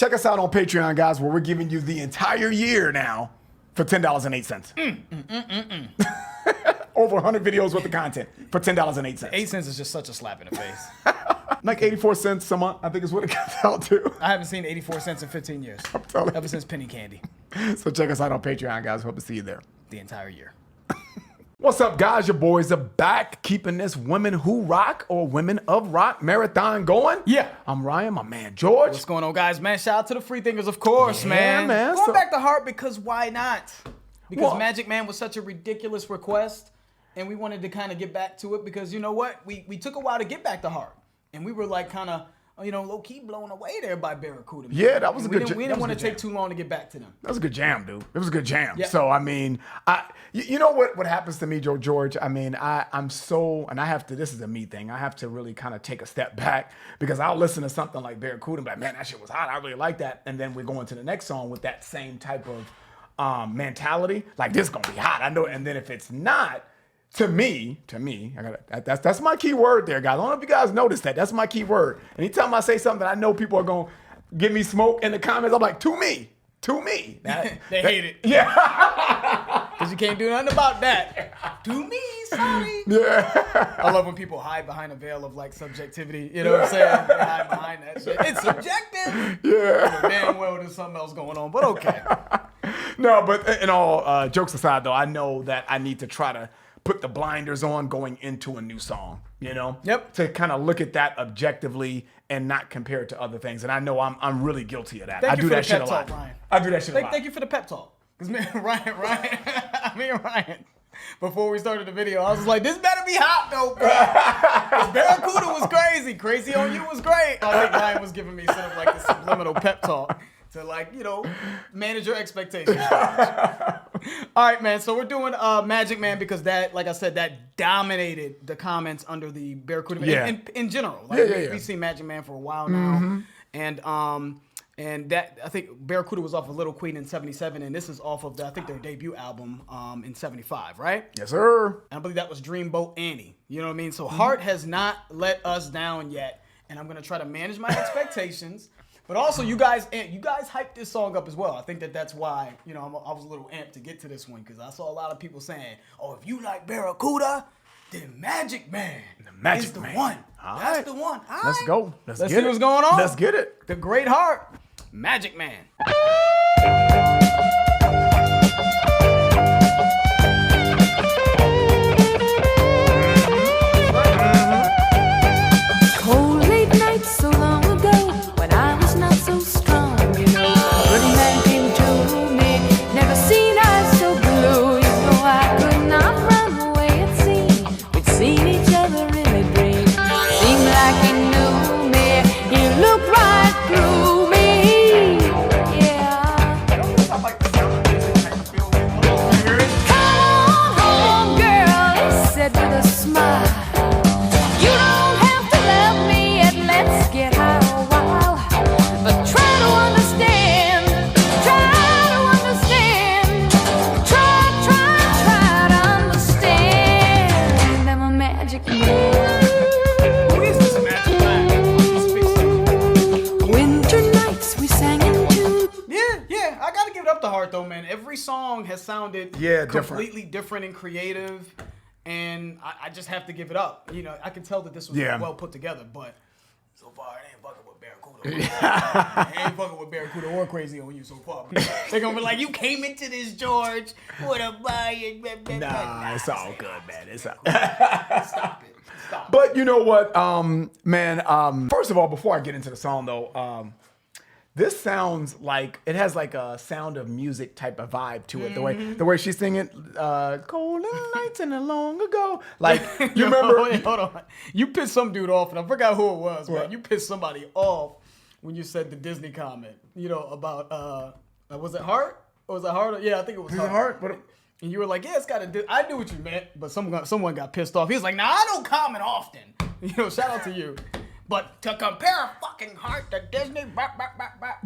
Check us out on Patreon, guys, where we're giving you the entire year now for $10.08. Over 100 videos worth of content for $10.08. 8 cents is just such a slap in the face. Like 84 cents a month, I think is what it comes out to. I haven't seen 84 cents in 15 years. Ever since penny candy. So check us out on Patreon, guys. Hope to see you there. The entire year. What's up, guys? Your boys are back, keeping this Women Who Rock or Women of Rock marathon going. Yeah. I'm Ryan, my man George. What's going on, guys? Man, shout out to the Free Thinkers, of course, Yeah, man. man. Going So- back to Heart because why not? Because Well- Magic Man was such a ridiculous request, and we wanted to kind of get back to it because you know what? We took a while to get back to Heart, and we were like kind of, low-key blown away there by Barracuda. Man. Yeah, that was a And good jam. We That didn't was a want to good take jam. too long to get back to them. That was a good jam, dude. It was a good jam. Yeah. So, I mean, you know what happens to me, George? I mean, I'm so, and I have to, this is a me thing. I have to really kind of take a step back because I'll listen to something like Barracuda and be like, man, that shit was hot. I really like that. And then we're going to the next song with that same type of mentality. Like, this is going to be hot. I know. And then if it's not, to me, that's my key word there, guys. I don't know if you guys noticed that. That's my key word. Anytime I say something that I know people are going to give me smoke in the comments, I'm like, to me. They hate it. Yeah. Because you can't do nothing about that. To me, sorry. Yeah. I love when people hide behind a veil of like subjectivity. You know what I'm saying? They hide behind that shit. It's subjective. Yeah. But damn well there's something else going on. But okay. No, but in all jokes aside, though, I know that I need to try to put the blinders on going into a new song, Yep. To kind of look at that objectively and not compare it to other things. And I know I'm really guilty of that. Thank I you do for that the shit pep a lot. talk, Ryan. I do that shit a lot. Thank you for the pep talk. Because me and Ryan, before we started the video, I was like, this better be hot though, bro. 'Cause Barracuda was crazy. Crazy on You was great. I think Ryan was giving me sort of like a subliminal pep talk to like, manage your expectations. All right, man. So we're doing Magic Man because that, like I said, that dominated the comments under the Barracuda Yeah. in general. Like, Yeah. We've seen Magic Man for a while now, and that I think Barracuda was off of Little Queen in '77, and this is off of I think their debut album in '75, right? Yes, sir. And I believe that was Dreamboat Annie. You know what I mean? So Heart has not let us down yet, and I'm gonna try to manage my expectations. But also, you guys hyped this song up as well. I think that's why I was a little amped to get to this one because I saw a lot of people saying, "Oh, if you like Barracuda, then Magic Man is the one. All That's right. the one. All Let's right. go. Let's see get it. what's going on. Let's get it. The Great Heart, Magic Man. Cold late nights so long ago when I was not so strong, A good man came to me, never seen eyes so blue, I could not run away, it seemed. We'd seen each other in a dream. Seemed like he knew me, he looked right through me. Yeah. Come on home, girl, he said with a smile. You don't have to love me yet, let's get high a while. But try to understand, try to understand. I'm a magic man. Who is this Magic Man? Winter nights we sang in tune. Yeah, I gotta give it up to Heart though, man. Every song has sounded different. completely different and creative, and I just have to give it up. I can tell that this was well put together, but so far it ain't fucking with Barracuda. It ain't fucking with Barracuda or Crazy on You so far. They're gonna be like, you came into this, George, with a buy. Nah, it's all good, man. It's all Stop it. Stop. But you know what, man? First of all, before I get into the song, though, this sounds like it has like a Sound of Music type of vibe to it. The way she's singing, "Cold nights and a long ago." Like you remember? Hold on. You pissed some dude off, and I forgot who it was. But you pissed somebody off when you said the Disney comment. About was it Heart? Or was it Heart? Yeah, I think it was Heart. And you were like, yeah, it's got to. I knew what you meant, but someone got pissed off. He was like, nah, I don't comment often. Shout out to you. But to compare fucking Heart to Disney,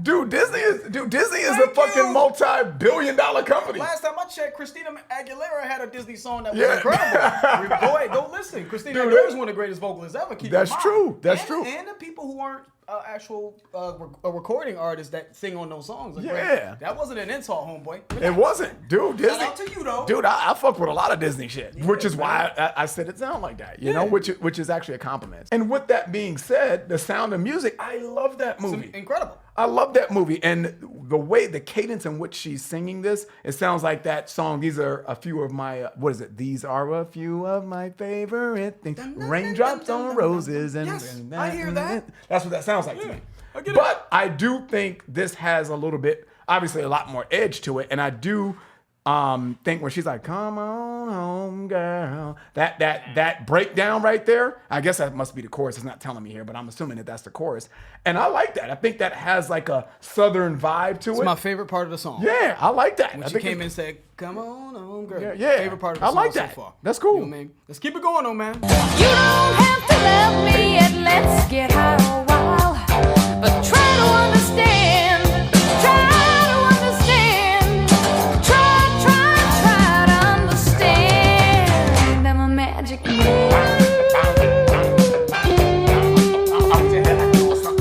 Dude, Disney is a Thank fucking you. multi-billion-dollar company. Last time I checked, Christina Aguilera had a Disney song that was incredible. Go listen. Christina Aguilera is one of the greatest vocalists ever. Keep That's in mind. true. That's And- true. And the people who aren't actual a recording artist that sing on those songs. Like, Yeah. that wasn't an insult, homeboy. It wasn't, dude. Disney. Shout out to you, though. Dude, I fuck with a lot of Disney shit, which is why I said it sound like that, you know, which is actually a compliment. And with that being said, The Sound of Music, I love that movie. Incredible. I love that movie, and the cadence in which she's singing this, it sounds like that song. These are a few of my what is it? These are a few of my favorite things. Raindrops on roses, and Yes, I hear that. That's what that sounds like to me. I get it. But I do think this has a little bit, obviously, a lot more edge to it, and I do think when she's like, "Come on home, girl," that breakdown right there. I guess that must be the chorus. It's not telling me here, but I'm assuming that that's the chorus, and I like that. I think that has like a southern vibe to It's it. my favorite part of the song. Yeah, I like that. When I she think came in it's- and said, "Come on home, girl." Yeah. Favorite part of the I song like so that. far. That's cool. You know what I mean? Let's keep it going, though, man. You don't have to love me and let's get high a while. But try to understand. Try to understand. Try to understand. I'm a magic man.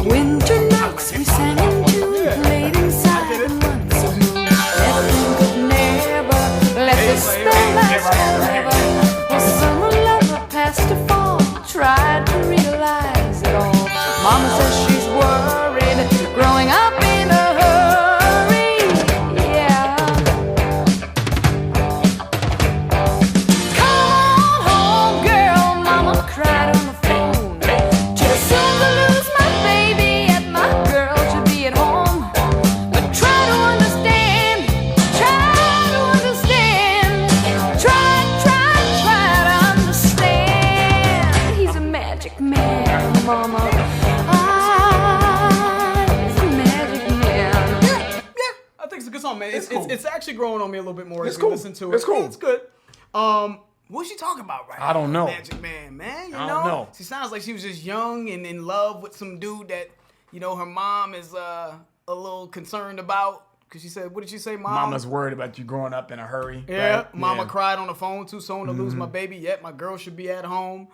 Winter nights we sang into, played inside the months. Nothing could never let this spell last forever. The summer lover passed a fall, tried to realize it all. Mama says she's worried, growing up in a hurry. Yeah. Come on home, girl, Mama cried on the phone. Too soon to lose my baby, yet my girl should be at home. But try to understand, try to understand, try to understand. He's a magic man, Mama. He's a magic man. Yeah, I think it's a good song, man. It's cool. it's actually growing on me a little bit more It's as cool. we listen to it. It's cool. Yeah, it's good. What's she talking about right now? I don't know. Magic Man, man. You I know? don't know. She sounds like she was just young and in love with some dude that, you know, her mom is a little concerned about. Because she said, what did she say, Mom? Mama's worried about you growing up in a hurry. Yeah, right? Mama Yeah. cried on the phone too soon to lose my baby. Yet my girl should be at home.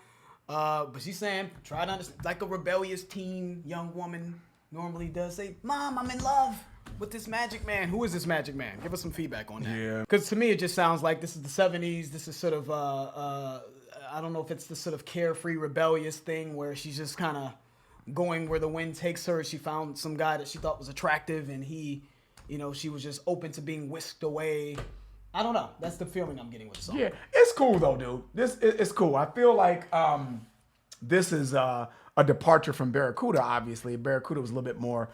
But she's saying, try to understand, like a rebellious teen young woman normally does. Say, Mom, I'm in love with this magic man. Who is this magic man? Give us some feedback on that. Yeah. Because to me, it just sounds like this is the 70s. This is sort of, I don't know if it's the sort of carefree, rebellious thing where she's just kind of going where the wind takes her. She found some guy that she thought was attractive and he, you know, she was just open to being whisked away. I don't know. That's the feeling I'm getting with the song. Yeah, it's cool though, dude. It's cool. I feel like this is a departure from Barracuda. Obviously, Barracuda was a little bit more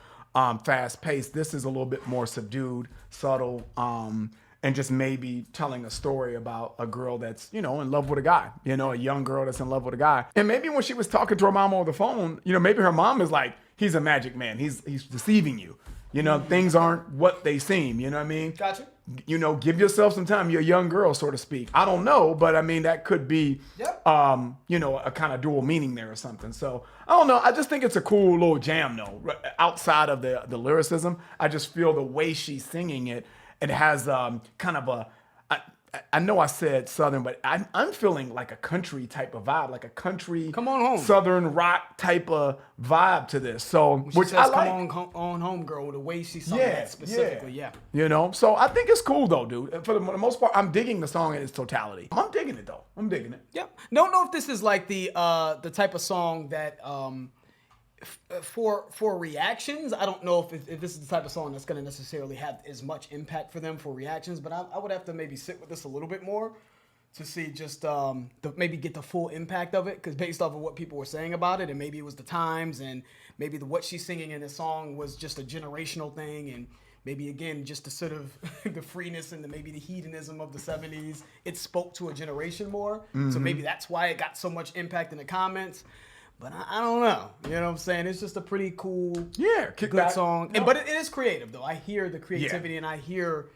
fast paced. This is a little bit more subdued, subtle, and just maybe telling a story about a girl that's, you know, in love with a guy. You know, a young girl that's in love with a guy. And maybe when she was talking to her mom on the phone, you know, maybe her mom is like, "He's a magic man. He's deceiving you. You know, things aren't what they seem." You know what I mean? Gotcha. You know, give yourself some time. You're a young girl, so to speak. I don't know, but I mean, that could be, Yep. you know, a kind of dual meaning there or something. So I don't know. I just think it's a cool little jam, though. Outside of the lyricism, I just feel the way she's singing it. It has kind of a. I know I said Southern, but I'm feeling like a country type of vibe, like a country, Come on home. Southern rock type of vibe to this. So, She which says, I like. Come on home, girl, the way she sung Yeah, that specifically, yeah. You know, so I think it's cool though, dude. For the most part, I'm digging the song in its totality. I'm digging it though. I'm digging it. Yep. Don't know if this is like the type of song that for reactions. I don't know if this is the type of song that's going to necessarily have as much impact for them for reactions. But I would have to maybe sit with this a little bit more to see just maybe get the full impact of it. Because based off of what people were saying about it, and maybe it was the times, and maybe what she's singing in this song was just a generational thing, and maybe again just the sort of the freeness and maybe the hedonism of the 70s. It spoke to a generation more, so maybe that's why it got so much impact in the comments. But I don't know. You know what I'm saying? It's just a pretty cool, Kick good back. song. No. But it is creative, though. I hear the creativity and I hear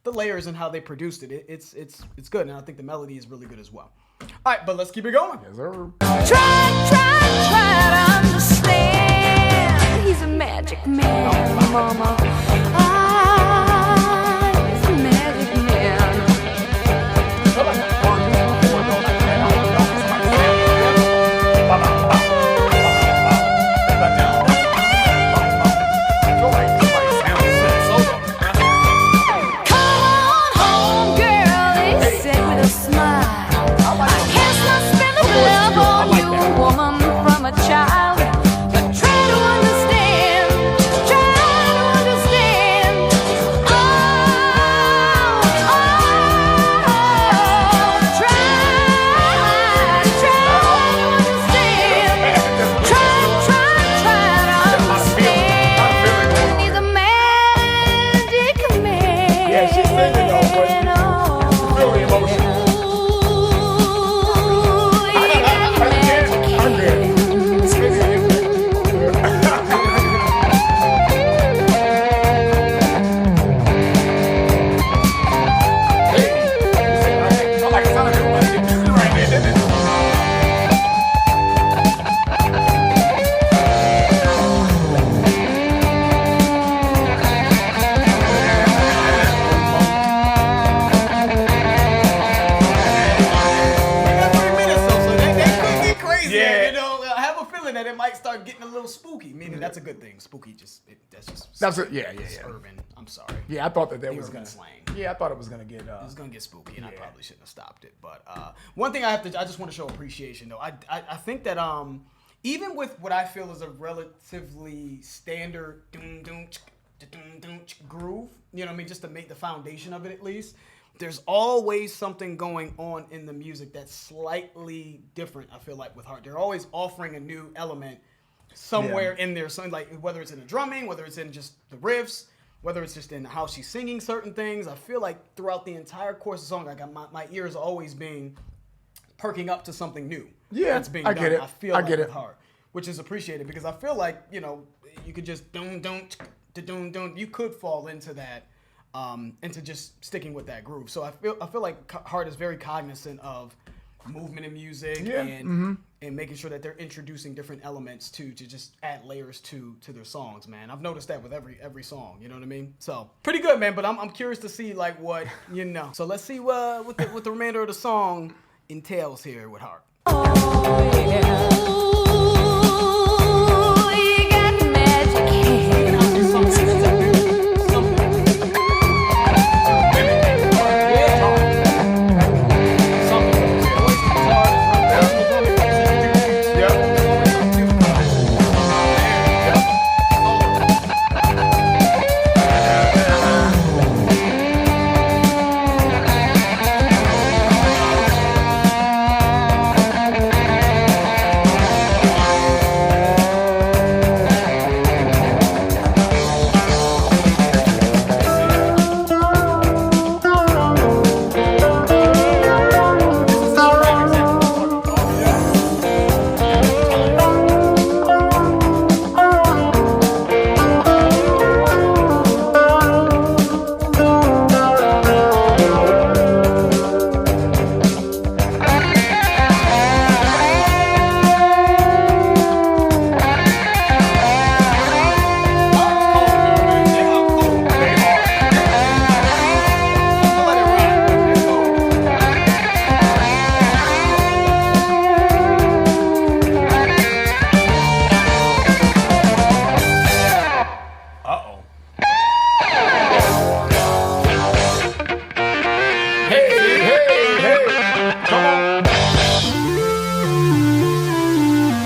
the layers and how they produced it. It's good, and I think the melody is really good as well. All right, but let's keep it going. Yes, sir. Try to understand. He's a magic man, Mama. He's a magic man. feeling that it might start getting a little spooky. Meaning that's a good thing. Spooky That's it. Yeah. urban. I'm sorry. Yeah, I thought that He was was gonna. gonna slang. Yeah, I thought it was gonna get. It was gonna get spooky, and I Yeah. probably shouldn't have stopped it. But one thing I just want to show appreciation though. I think that even with what I feel is a relatively standard doom doom groove, you know what I mean, just to make the foundation of it at least. There's always something going on in the music that's slightly different. I feel like with Heart, they're always offering a new element somewhere in there. Something like whether it's in the drumming, whether it's in just the riffs, whether it's just in how she's singing certain things. I feel like throughout the entire course of the song, I got my ears always being perking up to something new. Yeah, that's being I done. get it. I feel I like get with it. Heart, which is appreciated because I feel like you could just don't. You could fall into that, into just sticking with that groove. So I feel like Heart is very cognizant of movement in music and making sure that they're introducing different elements to just add layers to their songs. Man, I've noticed that with every song. You know what I mean? So pretty good, man. But I'm curious to see like what you know. So let's see what the remainder of the song entails here with Heart. Oh, yeah. Ooh, you got magic hands.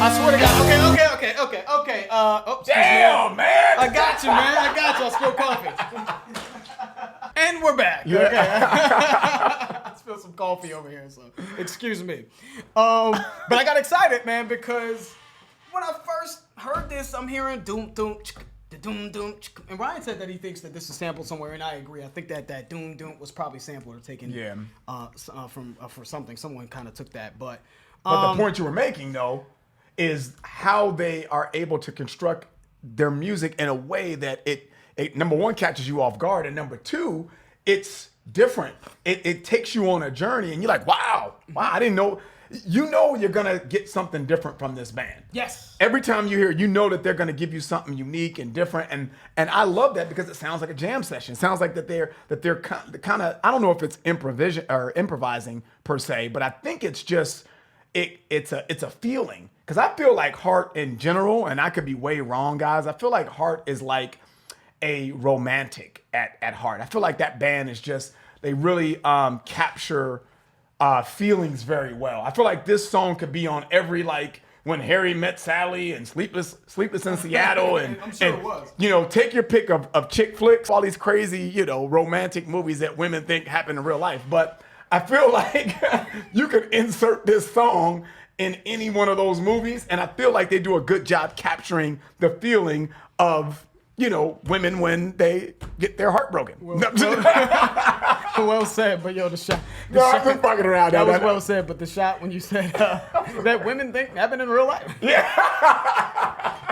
I swear to God. Okay. Excuse me. Damn, man. I got you, man. I got you. I spilled coffee. And we're back. Okay. I spilled some coffee over here, so excuse me. But I got excited, man, because when I first heard this, I'm hearing doom doom doom doom, and Ryan said that he thinks that this is sampled somewhere, and I agree. I think that doom doom was probably sampled or taken from for something. Someone kind of took that, but the point you were making, though, is how they are able to construct their music in a way that it number one catches you off guard, and number two, it's different. It takes you on a journey, and you're like, wow, I didn't know. You know you're gonna get something different from this band. Yes. Every time you hear it, you know that they're gonna give you something unique and different, and I love that because it sounds like a jam session. It sounds like that they're kind of, I don't know if it's improvising per se, but I think it's just it's a feeling. Because I feel like Heart in general, and I could be way wrong, guys. I feel like Heart is like a romantic at heart. I feel like that band is just, they really capture feelings very well. I feel like this song could be on every, like, When Harry Met Sally and Sleepless in Seattle and, I'm sure and it was. you know, take your pick of chick flicks, all these crazy, you know, romantic movies that women think happen in real life. But I feel like you could insert this song in any one of those movies, and I feel like they do a good job capturing the feeling of, you know, women when they get their heart broken. Well said, but yo, the shot. No, I'm just fucking around. That was well said, but the shot when you said that women think happen in real life. Yeah.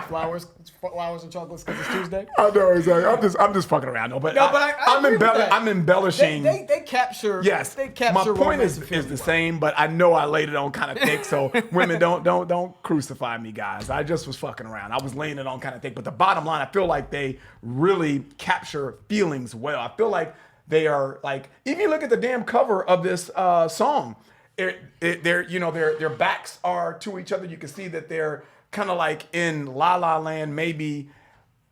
Flowers and chocolates because it's Tuesday. I know, exactly. I'm just fucking around. No, but I'm embellishing. They capture. Yes, they capture. my point is romantic the feelings. same, but I know I laid it on kind of thick, so women don't crucify me, guys. I just was fucking around. I was laying it on kind of thick, but the bottom line, I feel like they really capture feelings well. I feel like they are like, even you look at the damn cover of this song, their backs are to each other. You can see that kind of like in La La Land, maybe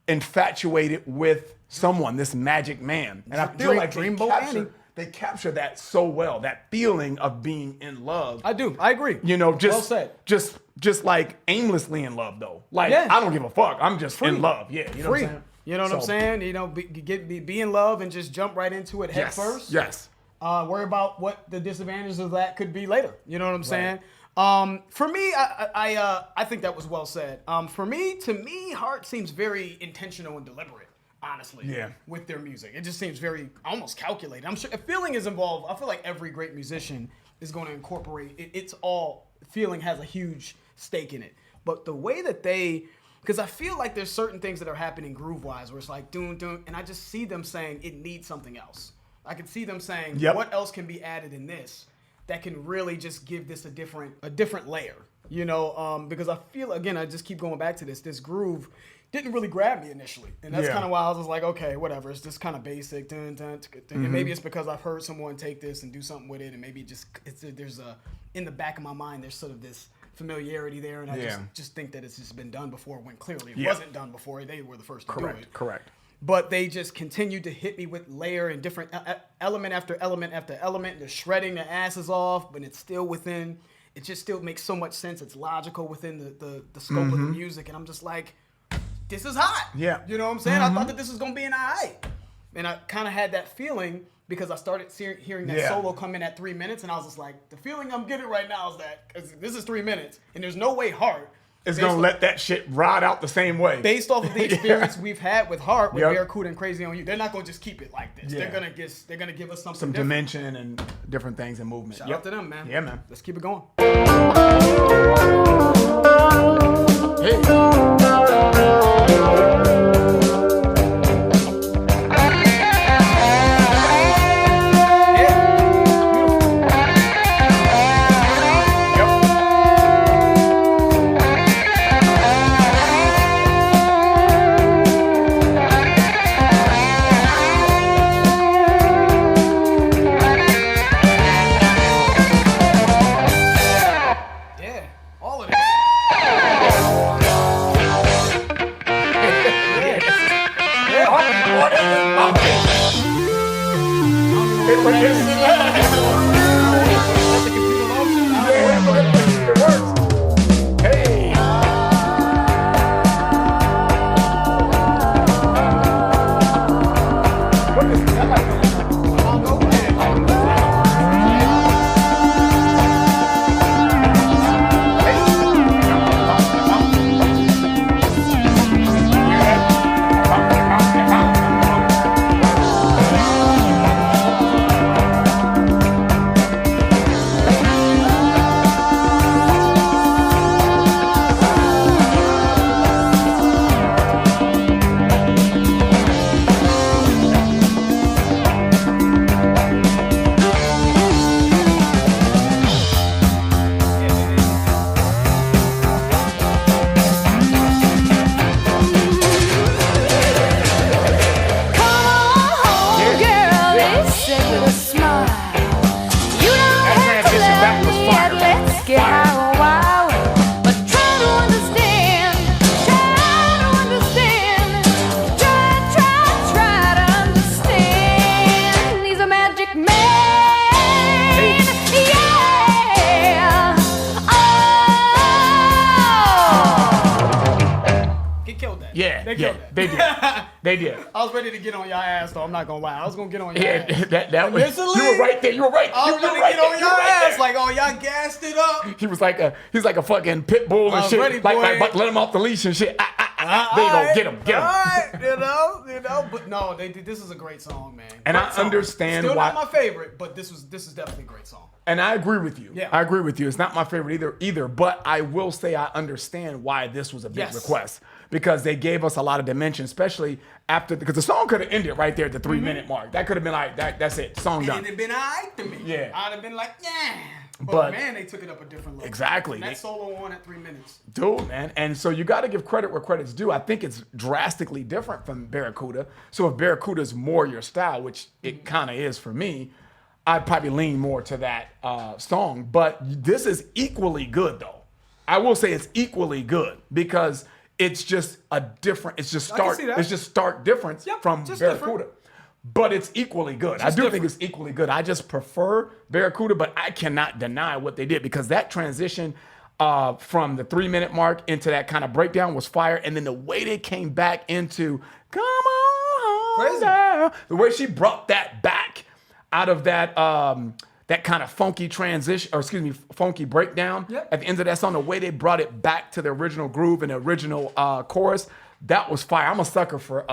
infatuated with someone, this magic man. And I feel like Dreamboat Annie. they capture that so well, that feeling of being in love. I do. I agree. You know, just well said. just like aimlessly in love though. Like Yeah. I don't give a fuck. I'm just in love. Yeah, you know what I'm saying? You know what I'm saying? You know, be in love and just jump right into it head Yes. first. Yes. Worry about what the disadvantages of that could be later. You know what I'm saying? For me, I think that was well said. To me, Heart seems very intentional and deliberate. Honestly, Yeah. with their music, it just seems very almost calculated. I'm sure if feeling is involved, I feel like every great musician is going to incorporate it. It's all feeling has a huge stake in it. But the way that because I feel like there's certain things that are happening groove wise where it's like doom, and I just see them saying it needs something else. I can see them saying, Yep. what else can be added in this that can really just give this a different layer, you know? Because I feel, again, I just keep going back to this groove didn't really grab me initially. And that's Yeah. kind of why I was just like, okay, whatever. It's just kind of basic. And maybe it's because I've heard someone take this and do something with it. And maybe in the back of my mind, there's sort of this familiarity there. And I Yeah. just think that it's just been done before when clearly it Yeah. wasn't done before. They were the first to do it. Correct. But they just continued to hit me with layer and different element after element after element. They're shredding their asses off, but it's still within. It just still makes so much sense. It's logical within the scope of the music, and I'm just like, this is hot. Yeah. You know what I'm saying? I thought that this was gonna be an eye, and I kind of had that feeling because I started hearing that Yeah. solo come in at 3 minutes, and I was just like, the feeling I'm getting right now is that because this is 3 minutes, and there's no way Heart. It's based gonna on- let that shit ride out the same way. Based off of the experience we've had with Heart, with Yep. Barracuda and Crazy on You, they're not gonna just keep it like this. Yeah. They're gonna give us something Some different. dimension and different things and movement. Shout out to them, man. Yeah, man. Let's keep it going. Yeah, all of this. Let the computer load. Hey. What is that? Yeah, They yeah, killed that. they did. They did. I was ready to get on your ass, though. I'm not gonna lie. I was gonna get on your Yeah, ass. that was, Initially, you were right there. You were right. I You was were ready right to get on there. your You were right ass. there. Like, oh, y'all gassed it up. He was like a fucking pit bull I and was shit. ready, like, boy. like let him off the leash and shit. There you go. Get him. Get him. All right, you know. But no, this is a great song, man. And Great I song. understand Still why- not my favorite, but this is definitely a great song. And I agree with you. Yeah. I agree with you. It's not my favorite either. But I will say I understand why this was a big Yes. request because they gave us a lot of dimension, especially after because the song could have ended right there at the 3-minute mark. That could have been like that's it. Song And done. it'd have been alright to me. Yeah. I'd have been like, yeah. But, But- man, they took it up a different level. Exactly. And that They- solo on at 3 minutes. Dude, man. And so you got to give credit where credit's due. I think it's drastically different from Barracuda. So if Barracuda is more your style, which it kind of is for me, I'd probably lean more to that song. But this is equally good, though. I will say it's equally good because it's just a different. It's just I can stark. see that. It's just stark difference Yep, from just Barracuda. different. But it's equally good. I Just do different. think it's equally good. I just prefer Barracuda, but I cannot deny what they did because that transition from the 3-minute mark into that kind of breakdown was fire. And then the way they came back into "Come on, Crazy. Girl," the way she brought that back out of that that kind of funky transition, or excuse me, funky breakdown Yep. at the end of that song, the way they brought it back to the original groove and the original chorus, that was fire. I'm a sucker for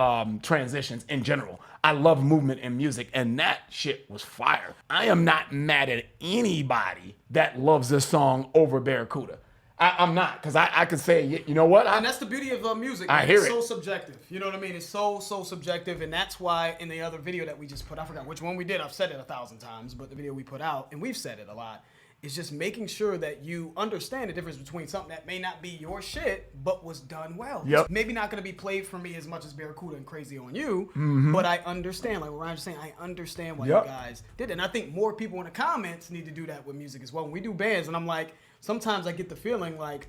transitions in general. I love movement in music, and that shit was fire. I am not mad at anybody that loves this song over Barracuda. I'm not, because I could say, you know what? And that's the beauty of music. I Man. hear it's it. so subjective. You know what I mean? It's so subjective, and that's why in the other video that we just put, I forgot which one we did. I've said it 1,000 times, but the video we put out, and we've said it a lot, is just making sure that you understand the difference between something that may not be your shit, but was done well. Yep. It's maybe not going to be played for me as much as Barracuda and Crazy on You, Mm-hmm. but I understand. Like what Ryan was saying, I understand why Yep. you guys did it. And I think more people in the comments need to do that with music as well. When we do bands, and I'm like, sometimes I get the feeling like,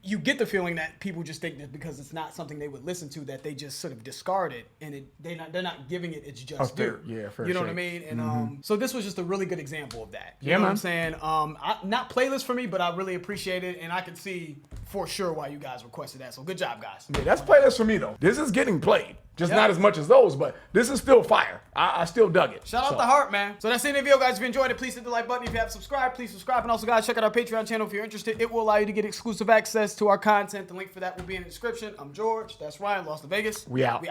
you get the feeling that people just think that because it's not something they would listen to, that they just sort of discard it, and they're not giving it its just due. fair You know what I shake. mean? And so this was just a really good example of that. You Yeah, know what man. I'm saying? Not playlist for me, but I really appreciate it, and I can see for sure why you guys requested that. So good job, guys. Yeah, that's playlist for me, though. This is getting played. Just Yep. not as much as those, but this is still fire. I still dug it. Shout out to Heart, man. So that's the end of the video, guys. If you enjoyed it, please hit the like button. If you haven't subscribed, please subscribe. And also, guys, check out our Patreon channel if you're interested. It will allow you to get exclusive access to our content. The link for that will be in the description. I'm George. That's Ryan. Lost to Vegas. We out.